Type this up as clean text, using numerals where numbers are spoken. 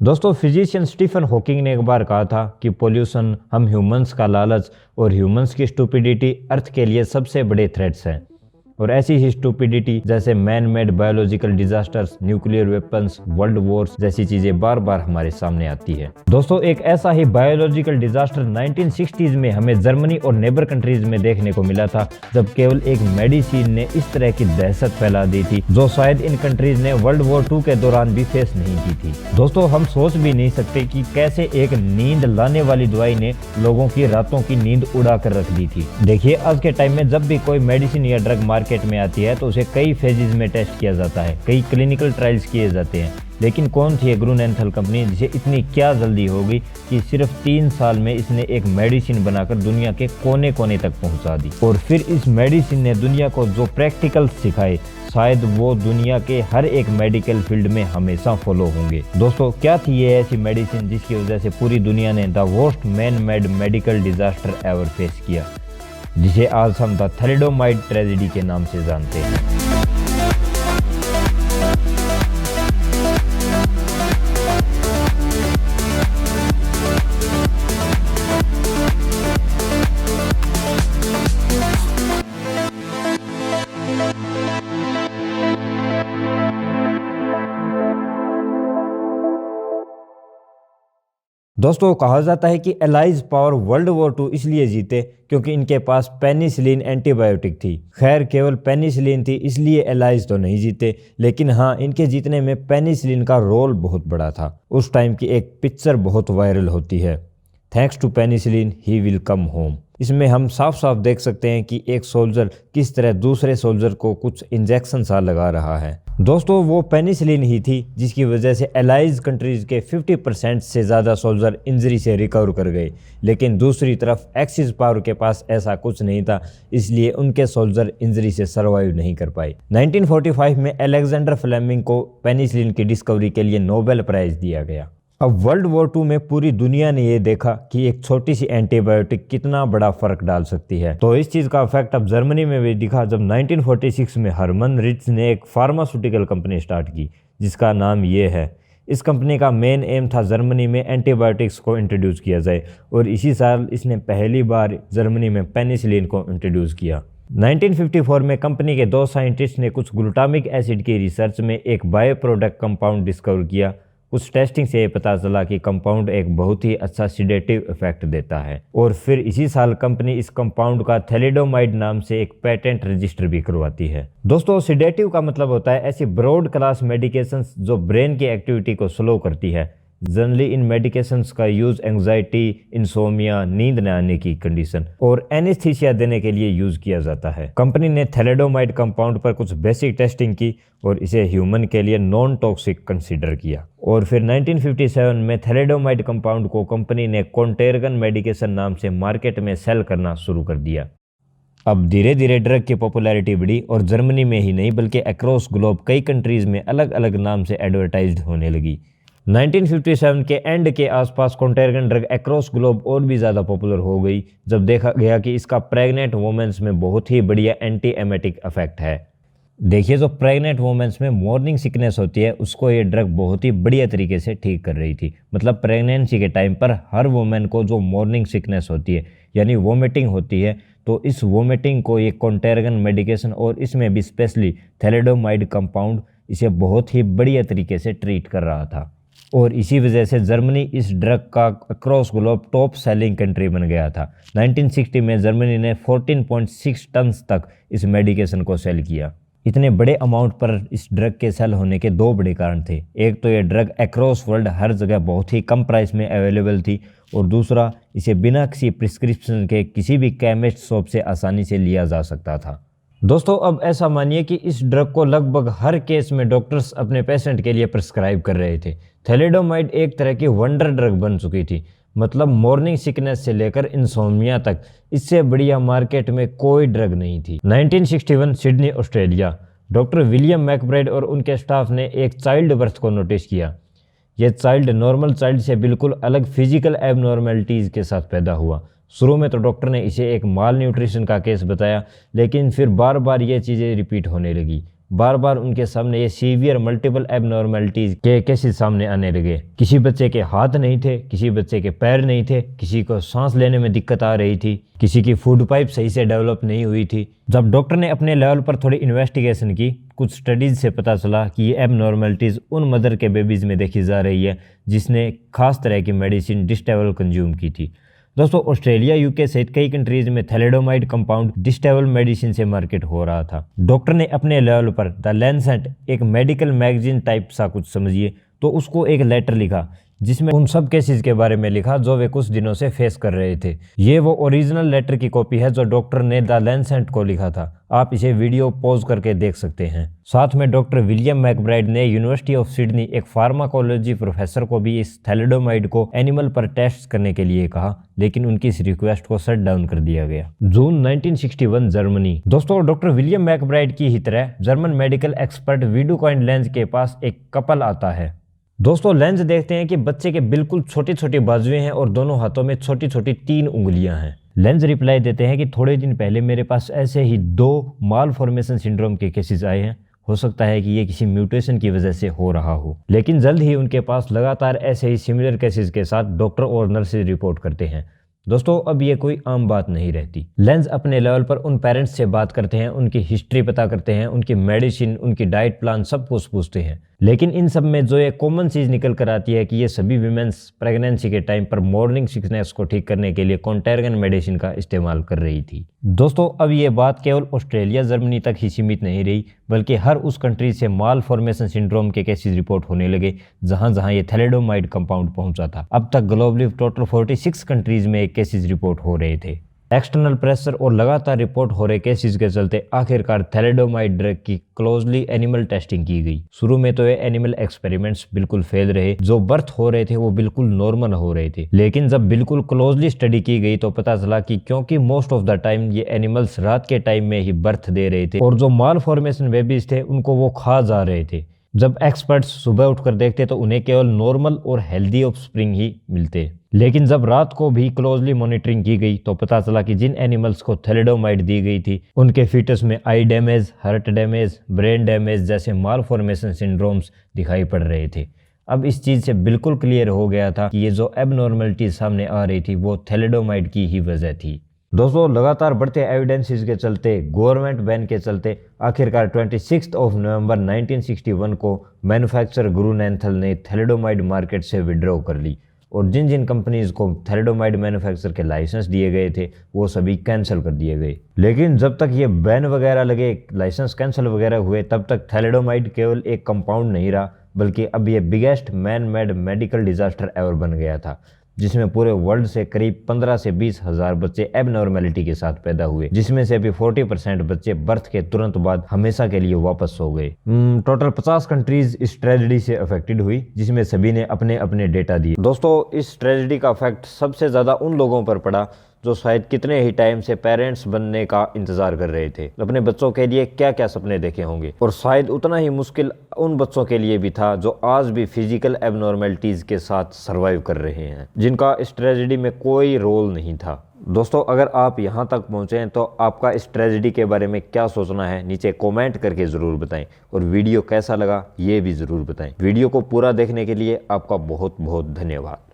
दोस्तों, physician Stephen Hawking ने एक बार कहा था कि पोल्यूशन, हम ह्यूमंस का लालच और ह्यूमंस की स्टूपिडिटी अर्थ के लिए सबसे बड़े थ्रेट्स हैं। और ऐसी ही स्टूपिडिटी जैसे man made biological disasters, nuclear weapons, world Wars जैसी चीजें बार बार हमारे सामने आती है। दोस्तों, एक ऐसा ही बायोलॉजिकल डिजास्टर 1960s में हमें जर्मनी और नेबर कंट्रीज में देखने को मिला था, जब केवल एक मेडिसिन ने इस तरह की दहशत फैला दी थी जो शायद इन कंट्रीज ने वर्ल्ड वॉर 2 के दौरान भी फेस नहीं की थी। दोस्तों, हम सोच भी नहीं सकते कि कैसे एक नींद लाने वाली दवाई ने लोगों की रातों की नींद उड़ा कर रख दी थी। देखिए, आज के टाइम में जब भी कोई मेडिसिन या ड्रग मार्केट में आती है तो उसे कई फेजेस में टेस्ट किया जाता है, कई क्लिनिकल ट्रायल्स किए जाते हैं। लेकिन कौन थी ग्रूनेंथल कंपनी जिसे इतनी क्या जल्दी हो गई कि सिर्फ 3 साल में इसने एक मेडिसिन बनाकर दुनिया के कोने कोने तक पहुंचा दी। और फिर इस मेडिसिन ने दुनिया को जो प्रैक्टिकल सिखाए, शायद वो दुनिया के हर एक मेडिकल फील्ड में हमेशा फॉलो होंगे। दोस्तों, क्या थी ये ऐसी मेडिसिन जिसकी वजह से पूरी दुनिया ने the worst man made medical disaster ever face किया, जिसे आज हम द थैलिडोमाइड ट्रेजेडी के नाम से जानते हैं। दोस्तों, कहा जाता है कि एलाइज पावर वर्ल्ड वॉर 2 इसलिए जीते क्योंकि इनके पास पेनिसिलिन एंटीबायोटिक थी। खैर, केवल पेनिसिलिन थी इसलिए एलाइज तो नहीं जीते, लेकिन हाँ, इनके जीतने में पेनिसिलिन का रोल बहुत बड़ा था। उस टाइम की एक पिक्चर बहुत वायरल होती है, thanks to penicillin he will come home. इसमें हम साफ साफ देख सकते हैं कि एक सोल्जर किस तरह दूसरे सोल्जर को कुछ इंजेक्शन सा लगा रहा है। दोस्तों, वो पेनिसिलिन ही थी जिसकी वजह से एलाइज कंट्रीज के 50% से ज़्यादा सोल्जर इंजरी से रिकवर कर गए। लेकिन दूसरी तरफ एक्सिस पावर के पास ऐसा कुछ नहीं था, इसलिए उनके सोल्जर इंजरी से सर्वाइव नहीं कर पाए। 1945 में अलेक्जेंडर फ्लेमिंग को पेनिसिलिन की डिस्कवरी के लिए नोबेल प्राइज दिया गया। अब वर्ल्ड वॉर 2 में पूरी दुनिया ने ये देखा कि एक छोटी सी एंटीबायोटिक कितना बड़ा फर्क डाल सकती है। तो इस चीज का इफेक्ट अब जर्मनी में भी दिखा जब 1946 में हरमन रिट्ज ने एक फार्मास्यूटिकल कंपनी स्टार्ट की जिसका नाम ये है। इस कंपनी का मेन एम था जर्मनी में एंटीबायोटिक्स को इंट्रोड्यूस किया जाए, और इसी साल इसने पहली बार जर्मनी में पेनिसिलिन को इंट्रोड्यूस किया। 1954 में कंपनी के 2 साइंटिस्ट ने कुछ ग्लूटामिक एसिड की रिसर्च में एक बायो प्रोडक्ट कंपाउंड डिस्कवर किया। उस टेस्टिंग से ये पता चला कि कंपाउंड एक बहुत ही अच्छा सिडेटिव इफेक्ट देता है, और फिर इसी साल कंपनी इस कंपाउंड का थैलिडोमाइड नाम से एक पेटेंट रजिस्टर भी करवाती है। दोस्तों, सिडेटिव का मतलब होता है ऐसी ब्रॉड क्लास मेडिकेशंस जो ब्रेन की एक्टिविटी को स्लो करती है। जनरली इन मेडिकेशंस का यूज एंग्जाइटी, इंसोमिया, नींद न आने की कंडीशन और एनेस्थीसिया देने के लिए यूज किया जाता है। कंपनी ने थैलिडोमाइड कंपाउंड पर कुछ बेसिक टेस्टिंग की और इसे ह्यूमन के लिए नॉन टॉक्सिक कंसीडर किया, और फिर 1957 में थैलिडोमाइड कंपाउंड को कंपनी ने कॉन्टेरगन मेडिकेशन नाम से मार्केट में सेल करना शुरू कर दिया। अब धीरे धीरे ड्रग की पॉपुलैरिटी बढ़ी और जर्मनी में ही नहीं बल्कि अक्रॉस ग्लोब कई कंट्रीज में अलग अलग नाम से एडवर्टाइज्ड होने लगी। 1957 के एंड के आसपास कॉन्टेरगन ड्रग अक्रॉस ग्लोब और भी ज़्यादा पॉपुलर हो गई जब देखा गया कि इसका प्रेग्नेंट वुमेन्स में बहुत ही बढ़िया एंटी एमेटिक इफेक्ट है। देखिए, जो प्रेग्नेंट वुमेन्स में मॉर्निंग सिकनेस होती है उसको ये ड्रग बहुत ही बढ़िया तरीके से ठीक कर रही थी। मतलब प्रेगनेंसी के टाइम पर हर वुमेन को जो मॉर्निंग सिकनेस होती है यानी वोमिटिंग होती है, तो इस वोमिटिंग को ये कॉन्टेरगन मेडिकेशन और इसमें भी स्पेशली थैलिडोमाइड कंपाउंड इसे बहुत ही बढ़िया तरीके से ट्रीट कर रहा था, और इसी वजह से जर्मनी इस ड्रग का across globe top selling country बन गया था। 1960 में जर्मनी ने 14.6 टन तक इस मेडिकेशन को सेल किया। इतने बड़े अमाउंट पर इस ड्रग के सेल होने के 2 बड़े कारण थे। एक तो ये ड्रग अक्रॉस वर्ल्ड हर जगह बहुत ही कम प्राइस में अवेलेबल थी, और दूसरा इसे बिना किसी प्रिस्क्रिप्शन के किसी भी केमिस्ट शॉप से आसानी से लिया जा सकता था। दोस्तों, अब ऐसा मानिए कि इस ड्रग को लगभग हर केस में डॉक्टर्स अपने पेशेंट के लिए प्रिस्क्राइब कर रहे थे। थैलिडोमाइड एक तरह की वंडर ड्रग बन चुकी थी। मतलब मॉर्निंग सिकनेस से लेकर इंसोमिया तक इससे बढ़िया मार्केट में कोई ड्रग नहीं थी। 1961 Sydney, Australia, doctor William McBride और उनके स्टाफ ने एक चाइल्ड बर्थ को नोटिस किया। यह चाइल्ड नॉर्मल चाइल्ड से बिल्कुल अलग फिजिकल एबनॉर्मेलिटीज़ के साथ पैदा हुआ। शुरू में तो डॉक्टर ने इसे एक माल न्यूट्रिशन का केस बताया, लेकिन फिर बार बार ये चीज़ें रिपीट होने लगी। बार बार उनके सामने ये सीवियर मल्टीपल एबनॉर्मलिटीज के केसेस सामने आने लगे। किसी बच्चे के हाथ नहीं थे, किसी बच्चे के पैर नहीं थे, किसी को सांस लेने में दिक्कत आ रही थी, किसी की फूड पाइप सही से डेवलप नहीं हुई थी। जब डॉक्टर ने अपने लेवल पर थोड़ी इन्वेस्टिगेशन की, कुछ स्टडीज से पता चला कि ये एबनॉर्मलिटीज उन मदर के बेबीज में देखी जा रही है जिसने खास तरह की मेडिसिन डिस्टेबल कंज्यूम की थी। दोस्तों, ऑस्ट्रेलिया, यूके सहित कई कंट्रीज में थैलेडोमाइड कंपाउंड डिस्टेबल मेडिसिन से मार्केट हो रहा था। डॉक्टर ने अपने लेवल पर द लैंसेट, एक मेडिकल मैगजीन टाइप सा कुछ समझिए, तो उसको एक लेटर लिखा जिसमें उन सब केसेस के बारे में लिखा जो वे कुछ दिनों से फेस कर रहे थे। ये वो ओरिजिनल लेटर की कॉपी है जो डॉक्टर ने द लैंसेट को लिखा था। आप इसे वीडियो पॉज करके देख सकते हैं। साथ में डॉक्टर विलियम मैकब्राइड ने यूनिवर्सिटी ऑफ सिडनी एक फार्माकोलॉजी प्रोफेसर को भी इस थैलेडोमाइड को एनिमल पर टेस्ट करने के लिए कहा, लेकिन उनकी इस रिक्वेस्ट को शट डाउन कर दिया गया। जून 1961, जर्मनी। दोस्तों, डॉक्टर विलियम मैकब्राइड की ही तरह जर्मन मेडिकल एक्सपर्ट वीडुकॉइन लेंज के पास एक कपल आता है। दोस्तों, लेंज देखते हैं कि बच्चे के बिल्कुल छोटी छोटी बाजुएं हैं और दोनों हाथों में छोटी छोटी 3 उंगलियां हैं। लेंज रिप्लाई देते हैं कि थोड़े दिन पहले मेरे पास ऐसे ही 2 माल फॉर्मेशन सिंड्रोम के केसेस आए हैं। हो सकता है कि ये किसी म्यूटेशन की वजह से हो रहा हो, लेकिन जल्द ही उनके पास लगातार ऐसे ही सिमिलर केसेस के साथ डॉक्टर और नर्सेज रिपोर्ट करते हैं। दोस्तों, अब ये कोई आम बात नहीं रहती। लेंज अपने लेवल पर उन पेरेंट्स से बात करते हैं, उनकी हिस्ट्री पता करते हैं, उनकी मेडिसिन, उनकी डाइट प्लान सब कुछ पूछते हैं। लेकिन इन सब में जो एक कॉमन चीज निकल कर आती है कि ये सभी वीमेंस प्रेगनेंसी के टाइम पर मॉर्निंग सिकनेस को ठीक करने के लिए कॉन्टेरगन मेडिसिन का इस्तेमाल कर रही थी। दोस्तों, अब ये बात केवल ऑस्ट्रेलिया, जर्मनी तक ही सीमित नहीं रही, बल्कि हर उस कंट्री से माल फॉर्मेशन सिंड्रोम के केसेस रिपोर्ट होने लगे जहां जहां ये थैलेडोमाइड कंपाउंड पहुंचा था। अब तक ग्लोबली टोटल 46 कंट्रीज में केसेस रिपोर्ट हो रहे थे। एक्सटर्नल प्रेशर और लगातार रिपोर्ट हो रहे केसेस के चलते आखिरकार थैलेडोमाइड ड्रग की क्लोजली एनिमल टेस्टिंग की गई। शुरू में तो ये एनिमल एक्सपेरिमेंट्स बिल्कुल फेल रहे, जो बर्थ हो रहे थे वो बिल्कुल नॉर्मल हो रहे थे। लेकिन जब बिल्कुल क्लोजली स्टडी की गई तो पता चला कि क्योंकि मोस्ट ऑफ द टाइम ये एनिमल्स रात के टाइम में ही बर्थ दे रहे थे और जो माल फॉर्मेशन बेबीज थे उनको वो खा जा रहे थे। जब एक्सपर्ट्स सुबह उठकर देखते तो उन्हें केवल नॉर्मल और हेल्दी ऑफस्प्रिंग ही मिलते। लेकिन जब रात को भी क्लोजली मॉनिटरिंग की गई तो पता चला कि जिन एनिमल्स को थैलेडोमाइड दी गई थी उनके फीटस में आई damage, heart damage, brain damage जैसे माल फॉर्मेशन सिंड्रोम्स दिखाई पड़ रहे थे। अब इस चीज़ से बिल्कुल क्लियर हो गया था कि ये जो एबनॉर्मलिटीज सामने आ रही थी वो थैलेडोमाइड की ही वजह थी। दोस्तों, लगातार बढ़ते एविडेंसेस के चलते, गवर्नमेंट बैन के चलते आखिरकार 26 नवंबर 1961 को मैन्युफैक्चरर गुरुनैंथल ने थैलेडोमाइड मार्केट से विड्रॉ कर ली और जिन जिन कंपनीज को थैलेडोमाइड मैन्युफैक्चर के लाइसेंस दिए गए थे वो सभी कैंसिल कर दिए गए। लेकिन जब तक ये बैन वगैरह लगे, लाइसेंस कैंसिल वगैरह हुए, तब तक थैलेडोमाइड केवल एक कंपाउंड नहीं रहा, बल्कि अब ये biggest man made medical disaster ever बन गया था, जिसमें पूरे वर्ल्ड से करीब 15 से 20 हजार बच्चे एबनॉर्मेलिटी के साथ पैदा हुए, जिसमें से अभी 40% बच्चे बर्थ के तुरंत बाद हमेशा के लिए वापस हो गए। टोटल 50 कंट्रीज इस ट्रेजेडी से अफेक्टेड हुई, जिसमें सभी ने अपने अपने डेटा दिए। दोस्तों, इस ट्रेजेडी का इफेक्ट सबसे ज्यादा उन लोगों पर पड़ा जो शायद कितने ही टाइम से पेरेंट्स बनने का इंतजार कर रहे थे, अपने बच्चों के लिए क्या क्या सपने देखे होंगे, और शायद उतना ही मुश्किल उन बच्चों के लिए भी था जो आज भी फिजिकल एबनॉर्मेलिटीज के साथ सरवाइव कर रहे हैं, जिनका इस ट्रेजेडी में कोई रोल नहीं था। दोस्तों, अगर आप यहाँ तक पहुँचे हैं तो आपका इस ट्रेजेडी के बारे में क्या सोचना है नीचे कमेंट करके ज़रूर बताएं, और वीडियो कैसा लगा ये भी ज़रूर बताएं। वीडियो को पूरा देखने के लिए आपका बहुत बहुत धन्यवाद।